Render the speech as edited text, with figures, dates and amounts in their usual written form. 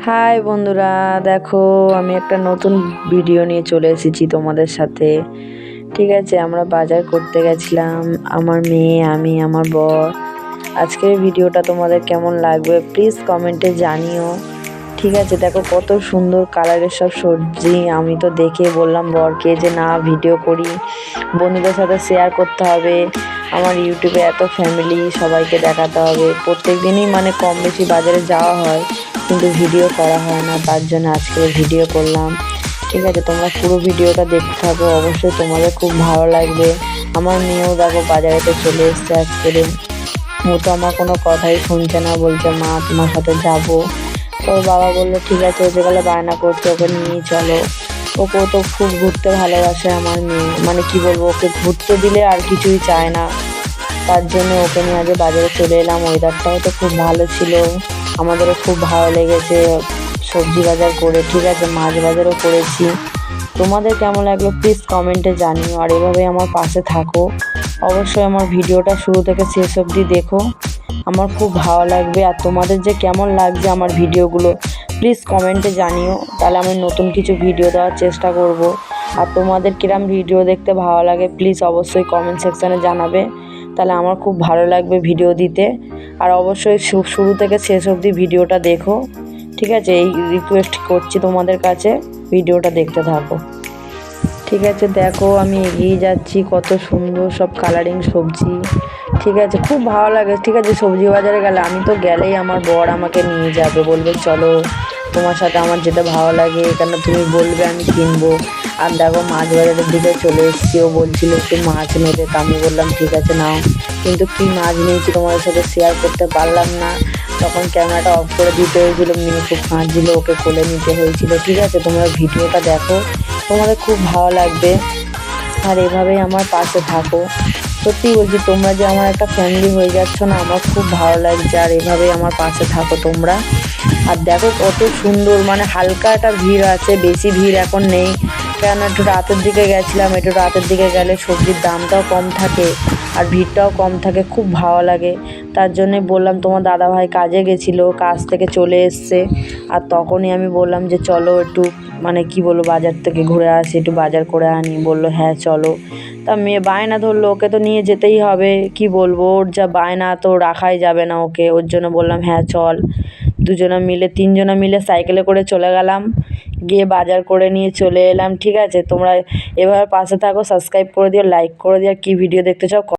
High বন্ধুরা, দেখো আমি একটা নতুন ভিডিও নিয়ে চলে এসেছি তোমাদের সাথে। ঠিক আছে, আমরা বাজার করতে গেছিলাম, আমার মেয়ে, আমি, আমার বর। আজকের ভিডিওটা তোমাদের কেমন লাগবে প্লিজ কমেন্টে জানিও। ঠিক আছে, দেখো কত সুন্দর কালারের সব সবজি। আমি তো দেখে বললাম বরকে যে না, ভিডিও করি, বন্ধুদের সাথে শেয়ার করতে হবে। আমার ইউটিউবে এত ফ্যামিলি, সবাইকে দেখাতে হবে। প্রত্যেক দিনই মানে কম বেশি বাজারে যাওয়া হয়, কিন্তু ভিডিও করা হয় না, তার জন্য আজকে ভিডিও করলাম। ঠিক আছে, তোমরা পুরো ভিডিওটা দেখতে থাকো, অবশ্যই তোমাদের খুব ভালো লাগবে। আমার মেয়েও দেখো বাজারেতে চলে এসছে আজকে। ও তো আমার কোনো কথাই শুনছে না, বলছে মা তোমার সাথে যাব। ওর বাবা বললো ঠিক আছে, ও যেগুলো বায়না করছে ওকে নিয়ে চলো। ওকে তো খুব ঘুরতে ভালোবাসে আমার মেয়ে, মানে কি বলবো, ওকে ঘুরতে দিলে আর কিছুই চায় না। তার জন্য ওকে নিয়ে আজ বাজারে চলে এলাম। ওয়েদারটাও তো খুব ভালো ছিল, আমাদেরও খুব ভালো লেগেছে সবজি বাজার করে। ঠিক আছে, মাছ বাজারও করেছি। তোমাদের কেমন লাগলো প্লিজ কমেন্টে জানিও, আর এভাবে আমার পাশে থাকো। অবশ্যই আমার ভিডিওটা শুরু থেকে শেষ অবধি দেখো, আমার খুব ভালো লাগবে। আর তোমাদের যে কেমন লাগছে আমার ভিডিওগুলো প্লিজ কমেন্টে জানিও, তাহলে আমি নতুন কিছু ভিডিও দেওয়ার চেষ্টা করব। আর তোমাদের কিরম ভিডিও দেখতে ভালো লাগে প্লিজ অবশ্যই কমেন্ট সেকশানে জানাবে, তাহলে আমার খুব ভালো লাগবে ভিডিও দিতে। আর অবশ্যই শুরু থেকে শেষ অবধি ভিডিওটা দেখো। ঠিক আছে, এই রিকোয়েস্ট করছি তোমাদের কাছে, ভিডিওটা দেখতে থাকো। ঠিক আছে, দেখো আমি এগিয়ে যাচ্ছি, কত সুন্দর সব কালারিং সবজি। ঠিক আছে, খুব ভালো লাগে। ঠিক আছে, সবজি বাজারে গেলে, আমি তো গেলেই আমার বর আমাকে নিয়ে যাবে, বলবে চলো তোমার সাথে আমার যেতে ভালো লাগে, কেন তুমি বলবে আমি কিনবো। আর দেখো মাছ বাজারের দিকে চলে এসেছি, ও বলছিল একটু মাছ নেবে, তা আমি বললাম ঠিক আছে নাও। কিন্তু কী মাছ নিয়েছি তোমাদের সাথে শেয়ার করতে পারলাম না, তখন ক্যামেরাটা অফ করে দিতে হয়েছিল। মেয়ে খুব কাঁদছিল, ওকে কোলে নিতে হয়েছিল। ঠিক আছে, তোমরা ভিডিওটা দেখো, তোমাদের খুব ভালো লাগবে। আর এভাবেই আমার পাশে থাকো। সত্যি বলছি, তোমরা যে আমার একটা ফ্যামিলি হয়ে যাচ্ছ না, আমার খুব ভালো লাগছে। আর এভাবেই আমার পাশে থাকো তোমরা। আর দেখো কত সুন্দর, মানে হালকা একটা ভিড় আছে, বেশি ভিড় এখন নেই, কেন একটু রাতের দিকে গেছিলাম। একটু রাতের দিকে গেলে সবজির দামটাও কম থাকে আর ভিড়টাও কম থাকে, খুব ভালো লাগে। তার জন্যে বললাম, তোমার দাদাভাই কাজে গেছিলো, কাজ থেকে চলে এসছে। আর তখনই আমি বললাম যে চলো একটু, মানে কি বলবো, বাজার থেকে ঘুরে আসি, একটু বাজার করে আনি। বললো হ্যাঁ চলো। তা মেয়ে বায়না ধরলো, ওকে তো নিয়ে যেতেই হবে, কি বলবো, ওর যা বায়না তো রাখাই যাবে না ওকে। ওর জন্য বললাম হ্যাঁ চল। তিনজনা মিলে সাইকেলে করে চলে গেলাম, গিয়ে বাজার করে নিয়ে চলে এলাম। ঠিক আছে, তোমরা এভাবে পাশে থাকো, সাবস্ক্রাইব করে দিও, লাইক করে দিও, আর কী ভিডিও দেখতে চাও